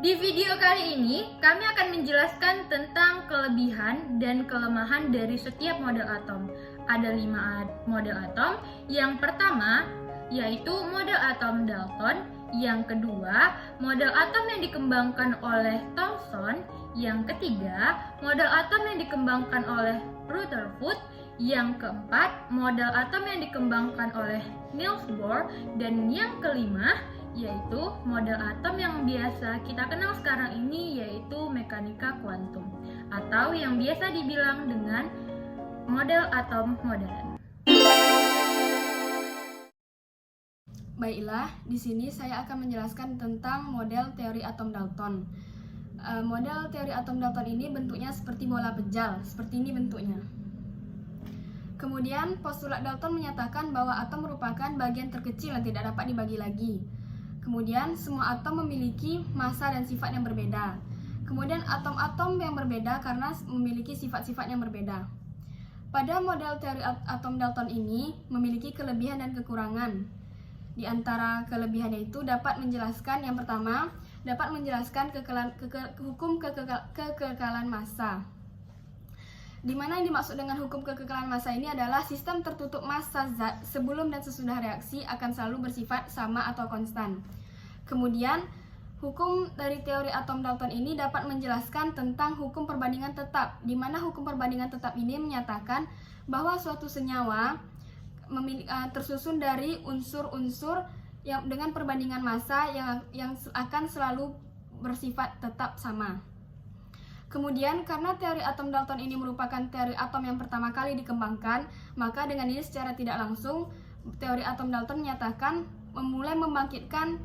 Di video kali ini, kami akan menjelaskan tentang kelebihan dan kelemahan dari setiap model atom. Ada 5 model atom. Yang pertama, yaitu model atom Dalton. Yang kedua, model atom yang dikembangkan oleh Thomson. Yang ketiga, model atom yang dikembangkan oleh Rutherford. Yang keempat, model atom yang dikembangkan oleh Niels Bohr. Dan yang kelima, yaitu model atom yang biasa kita kenal sekarang ini, yaitu mekanika kuantum, atau yang biasa dibilang dengan model atom modern. Baiklah, di sini saya akan menjelaskan tentang model teori atom Dalton. Model teori atom Dalton ini bentuknya seperti bola pejal, seperti ini bentuknya. Kemudian, postulat Dalton menyatakan bahwa atom merupakan bagian terkecil yang tidak dapat dibagi lagi. Kemudian, semua atom memiliki massa dan sifat yang berbeda. Kemudian, atom-atom yang berbeda karena memiliki sifat-sifat yang berbeda. Pada model teori atom Dalton ini memiliki kelebihan dan kekurangan. Di antara kelebihannya itu dapat menjelaskan, yang pertama, dapat menjelaskan hukum kekekalan massa. Di mana yang dimaksud dengan hukum kekekalan massa ini adalah sistem tertutup massa zat sebelum dan sesudah reaksi akan selalu bersifat sama atau konstan. Kemudian, hukum dari teori atom Dalton ini dapat menjelaskan tentang hukum perbandingan tetap, di mana hukum perbandingan tetap ini menyatakan bahwa suatu senyawa tersusun dari unsur-unsur yang dengan perbandingan massa yang akan selalu bersifat tetap sama. Kemudian, karena teori atom Dalton ini merupakan teori atom yang pertama kali dikembangkan, maka dengan ini secara tidak langsung teori atom Dalton menyatakan mulai membangkitkan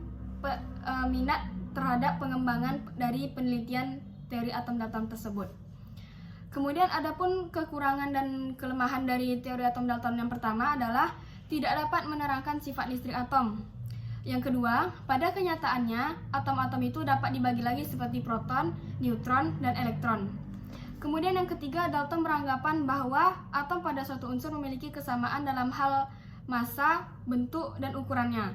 minat terhadap pengembangan dari penelitian teori atom Dalton tersebut. Kemudian, adapun kekurangan dan kelemahan dari teori atom Dalton yang pertama adalah tidak dapat menerangkan sifat listrik atom. Yang kedua, pada kenyataannya, atom-atom itu dapat dibagi lagi seperti proton, neutron, dan elektron. Kemudian yang ketiga, Dalton beranggapan bahwa atom pada suatu unsur memiliki kesamaan dalam hal massa, bentuk, dan ukurannya.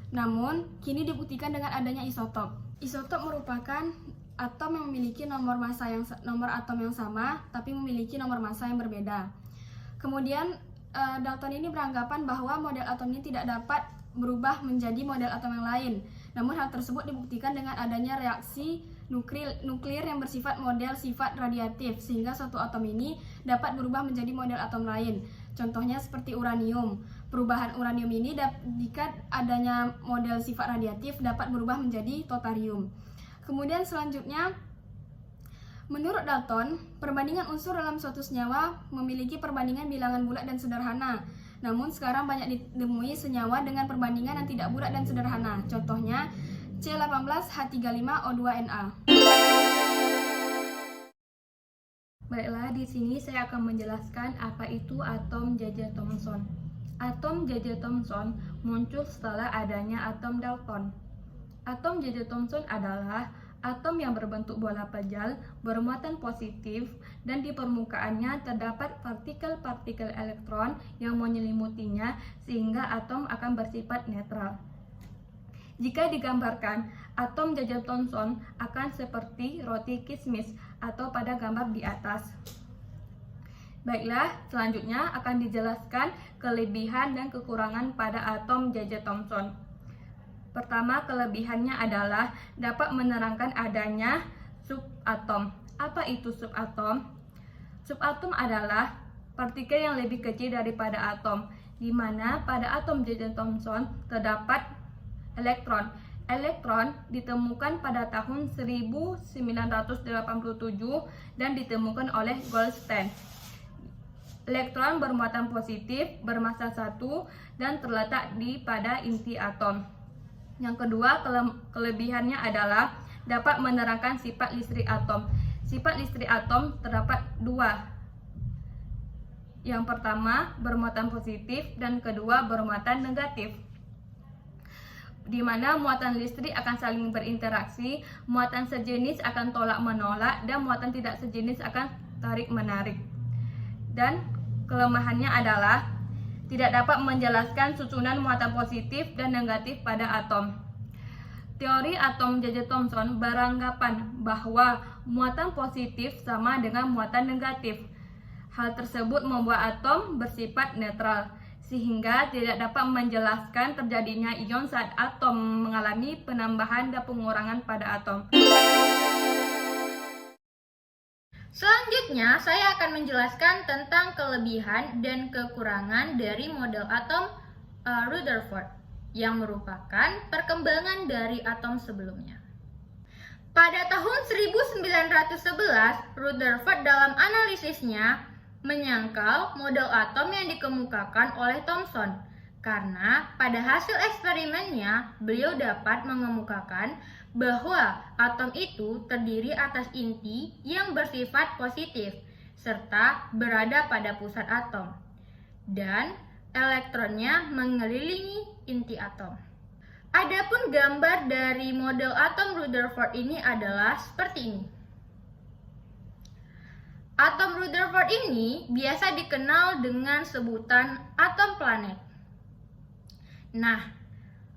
Namun, kini dibuktikan dengan adanya isotop. Isotop merupakan atom yang memiliki nomor atom yang sama, tapi memiliki nomor massa yang berbeda. Kemudian, Dalton ini beranggapan bahwa model atom ini tidak dapat berubah menjadi model atom yang lain. Namun hal tersebut dibuktikan dengan adanya reaksi nuklir yang bersifat model sifat radiatif, sehingga suatu atom ini dapat berubah menjadi model atom lain. Contohnya seperti uranium. Perubahan uranium ini jika adanya model sifat radiatif dapat berubah menjadi totarium. Kemudian selanjutnya, menurut Dalton, perbandingan unsur dalam suatu senyawa memiliki perbandingan bilangan bulat dan sederhana. Namun sekarang banyak ditemui senyawa dengan perbandingan yang tidak bulat dan sederhana. Contohnya C18H35O2Na. Baiklah, di sini saya akan menjelaskan apa itu atom J.J. Thomson. Atom J.J. Thomson muncul setelah adanya atom Dalton. Atom J.J. Thomson adalah atom yang berbentuk bola pejal, bermuatan positif, dan di permukaannya terdapat partikel-partikel elektron yang menyelimutinya sehingga atom akan bersifat netral. Jika digambarkan, atom J.J. Thomson akan seperti roti kismis atau pada gambar di atas. Baiklah, selanjutnya akan dijelaskan kelebihan dan kekurangan pada atom J.J. Thomson. Pertama, kelebihannya adalah dapat menerangkan adanya subatom. Apa itu subatom? Subatom adalah partikel yang lebih kecil daripada atom, di mana pada atom J.J. Thomson terdapat elektron. Elektron ditemukan pada tahun 1987 dan ditemukan oleh Goldstein. Elektron bermuatan positif, bermassa 1, dan terletak pada inti atom. Yang kedua, kelebihannya adalah dapat menerangkan sifat listrik atom. Sifat listrik atom terdapat 2. Yang pertama, bermuatan positif, dan kedua, bermuatan negatif. Di mana muatan listrik akan saling berinteraksi, muatan sejenis akan tolak-menolak, dan muatan tidak sejenis akan tarik-menarik. Dan kelemahannya adalah tidak dapat menjelaskan susunan muatan positif dan negatif pada atom. Teori atom J.J. Thomson beranggapan bahwa muatan positif sama dengan muatan negatif. Hal tersebut membuat atom bersifat netral, sehingga tidak dapat menjelaskan terjadinya ion saat atom mengalami penambahan dan pengurangan pada atom. Selanjutnya, saya akan menjelaskan tentang kelebihan dan kekurangan dari model atom Rutherford, yang merupakan perkembangan dari atom sebelumnya. Pada tahun 1911, Rutherford dalam analisisnya menyangkal model atom yang dikemukakan oleh Thomson, karena pada hasil eksperimennya beliau dapat mengemukakan bahwa atom itu terdiri atas inti yang bersifat positif serta berada pada pusat atom, dan elektronnya mengelilingi inti atom. Adapun gambar dari model atom Rutherford ini adalah seperti ini. Atom Rutherford ini biasa dikenal dengan sebutan atom planet. Nah,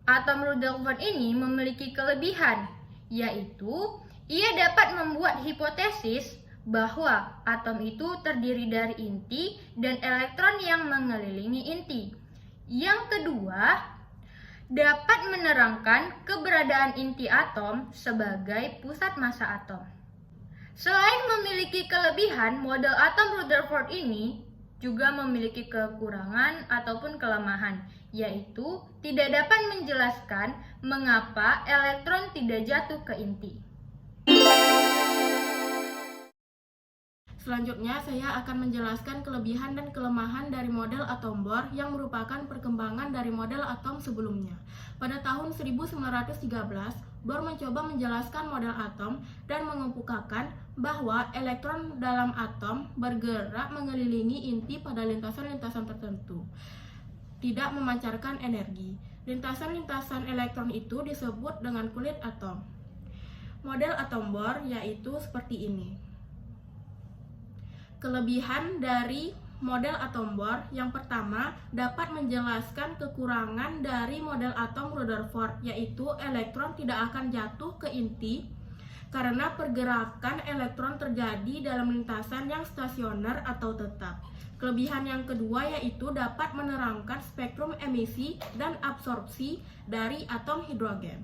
atom Rutherford ini memiliki kelebihan, yaitu ia dapat membuat hipotesis bahwa atom itu terdiri dari inti dan elektron yang mengelilingi inti. Yang kedua, dapat menerangkan keberadaan inti atom sebagai pusat massa atom. Selain memiliki kelebihan, model atom Rutherford ini juga memiliki kekurangan ataupun kelemahan, yaitu tidak dapat menjelaskan mengapa elektron tidak jatuh ke inti. Selanjutnya, saya akan menjelaskan kelebihan dan kelemahan dari model atom Bohr yang merupakan perkembangan dari model atom sebelumnya. Pada tahun 1913, Bohr mencoba menjelaskan model atom dan mengemukakan bahwa elektron dalam atom bergerak mengelilingi inti pada lintasan-lintasan tertentu, tidak memancarkan energi. Lintasan-lintasan elektron itu disebut dengan kulit atom. Model atom Bohr yaitu seperti ini. Kelebihan dari model atom Bohr yang pertama dapat menjelaskan kekurangan dari model atom Rutherford, yaitu elektron tidak akan jatuh ke inti karena pergerakan elektron terjadi dalam lintasan yang stasioner atau tetap. Kelebihan yang kedua yaitu dapat menerangkan spektrum emisi dan absorpsi dari atom hidrogen.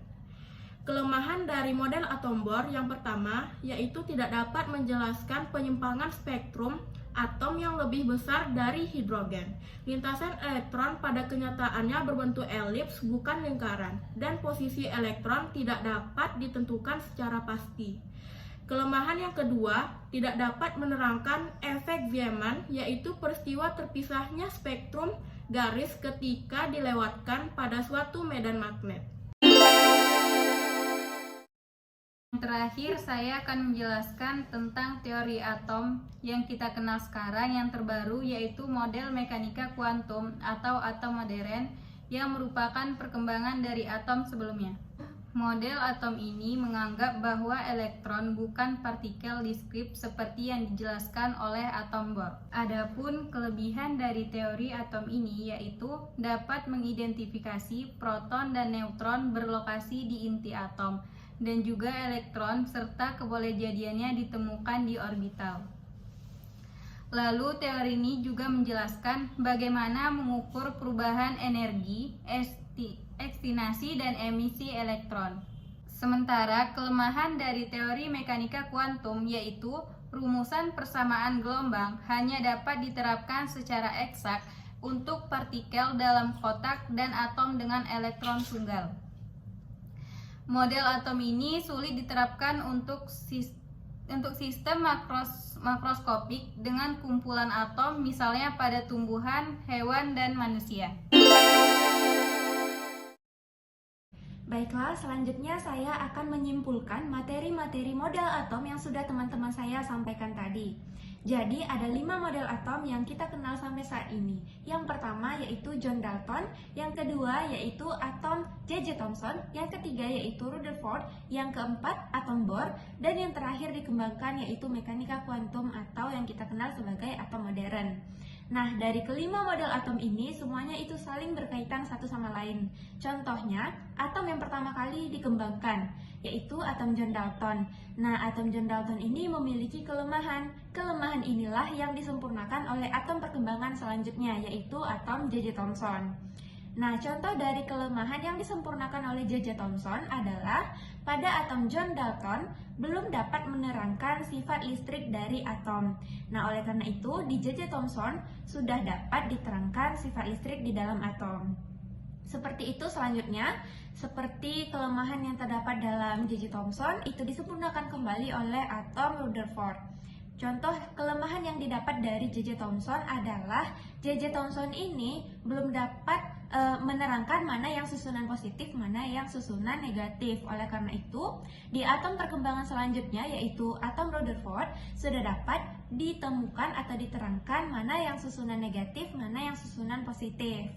Kelemahan dari model atom Bohr yang pertama yaitu tidak dapat menjelaskan penyimpangan spektrum atom yang lebih besar dari hidrogen. Lintasan elektron pada kenyataannya berbentuk elips bukan lingkaran, dan posisi elektron tidak dapat ditentukan secara pasti. Kelemahan yang kedua tidak dapat menerangkan efek Zeeman, yaitu peristiwa terpisahnya spektrum garis ketika dilewatkan pada suatu medan magnet. Terakhir, saya akan menjelaskan tentang teori atom yang kita kenal sekarang yang terbaru, yaitu model mekanika kuantum atau atom modern yang merupakan perkembangan dari atom sebelumnya. Model atom ini menganggap bahwa elektron bukan partikel diskrit seperti yang dijelaskan oleh atom Bohr. Adapun kelebihan dari teori atom ini yaitu dapat mengidentifikasi proton dan neutron berlokasi di inti atom, dan juga elektron serta kebolehjadiannya ditemukan di orbital. Lalu teori ini juga menjelaskan bagaimana mengukur perubahan energi, ekstinasi dan emisi elektron. Sementara kelemahan dari teori mekanika kuantum yaitu rumusan persamaan gelombang hanya dapat diterapkan secara eksak untuk partikel dalam kotak dan atom dengan elektron tunggal. Model atom ini sulit diterapkan untuk sistem makroskopik dengan kumpulan atom, misalnya pada tumbuhan, hewan, dan manusia. Baiklah, selanjutnya saya akan menyimpulkan materi-materi model atom yang sudah teman-teman saya sampaikan tadi. Jadi ada 5 model atom yang kita kenal sampai saat ini. Yang pertama yaitu John Dalton, yang kedua yaitu atom J.J. Thomson, yang ketiga yaitu Rutherford, yang keempat atom Bohr, dan yang terakhir dikembangkan yaitu mekanika kuantum atau yang kita kenal sebagai atom modern. Nah, dari kelima model atom ini semuanya itu saling berkaitan satu sama lain. Contohnya, atom yang pertama kali dikembangkan, yaitu atom John Dalton. Nah, atom John Dalton ini memiliki kelemahan. Kelemahan inilah yang disempurnakan oleh atom perkembangan selanjutnya, yaitu atom J.J. Thomson. Nah, contoh dari kelemahan yang disempurnakan oleh J.J. Thomson adalah pada atom John Dalton belum dapat menerangkan sifat listrik dari atom. Nah, oleh karena itu di J.J. Thomson sudah dapat diterangkan sifat listrik di dalam atom. Seperti itu selanjutnya, seperti kelemahan yang terdapat dalam J.J. Thomson itu disempurnakan kembali oleh atom Rutherford. Contoh kelemahan yang didapat dari J.J. Thomson adalah J.J. Thomson ini belum dapat menerangkan mana yang susunan positif, mana yang susunan negatif. Oleh karena itu, di atom perkembangan selanjutnya yaitu atom Rutherford sudah dapat ditemukan atau diterangkan mana yang susunan negatif, mana yang susunan positif.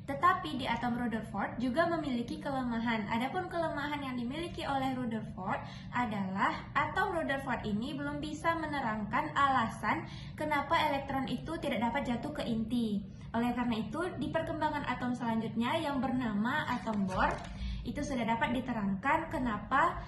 Tetapi di atom Rutherford juga memiliki kelemahan. Adapun kelemahan yang dimiliki oleh Rutherford adalah atom Rutherford ini belum bisa menerangkan alasan kenapa elektron itu tidak dapat jatuh ke inti. Oleh karena itu, di perkembangan atom selanjutnya yang bernama atom Bohr itu sudah dapat diterangkan kenapa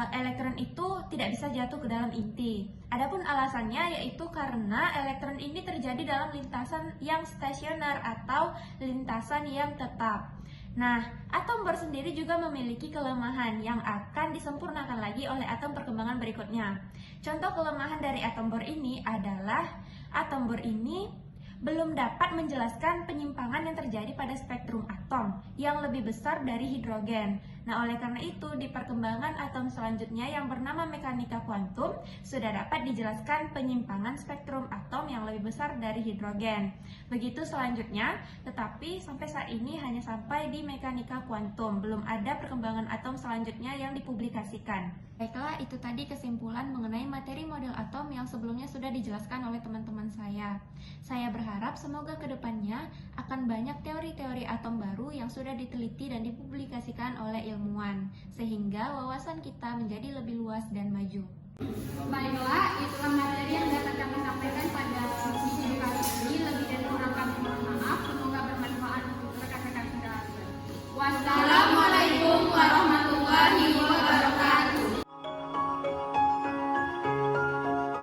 elektron itu tidak bisa jatuh ke dalam inti. Adapun alasannya yaitu karena elektron ini terjadi dalam lintasan yang stasioner atau lintasan yang tetap. Nah, atom Bohr sendiri juga memiliki kelemahan yang akan disempurnakan lagi oleh atom perkembangan berikutnya. Contoh kelemahan dari atom Bohr ini adalah atom Bohr ini belum dapat menjelaskan penyimpangan yang terjadi pada spektrum atom yang lebih besar dari hidrogen. Nah, oleh karena itu, di perkembangan atom selanjutnya yang bernama mekanika kuantum sudah dapat dijelaskan penyimpangan spektrum atom yang lebih besar dari hidrogen. Begitu selanjutnya, tetapi sampai saat ini hanya sampai di mekanika kuantum, belum ada perkembangan atom selanjutnya yang dipublikasikan. Baiklah, itu tadi kesimpulan mengenai materi model atom yang sebelumnya sudah dijelaskan oleh teman-teman saya. Saya berharap semoga kedepannya akan banyak teori-teori atom baru yang sudah diteliti dan dipublikasikan oleh ilmuwan, sehingga wawasan kita menjadi lebih luas dan maju. Baiklah, itulah materi yang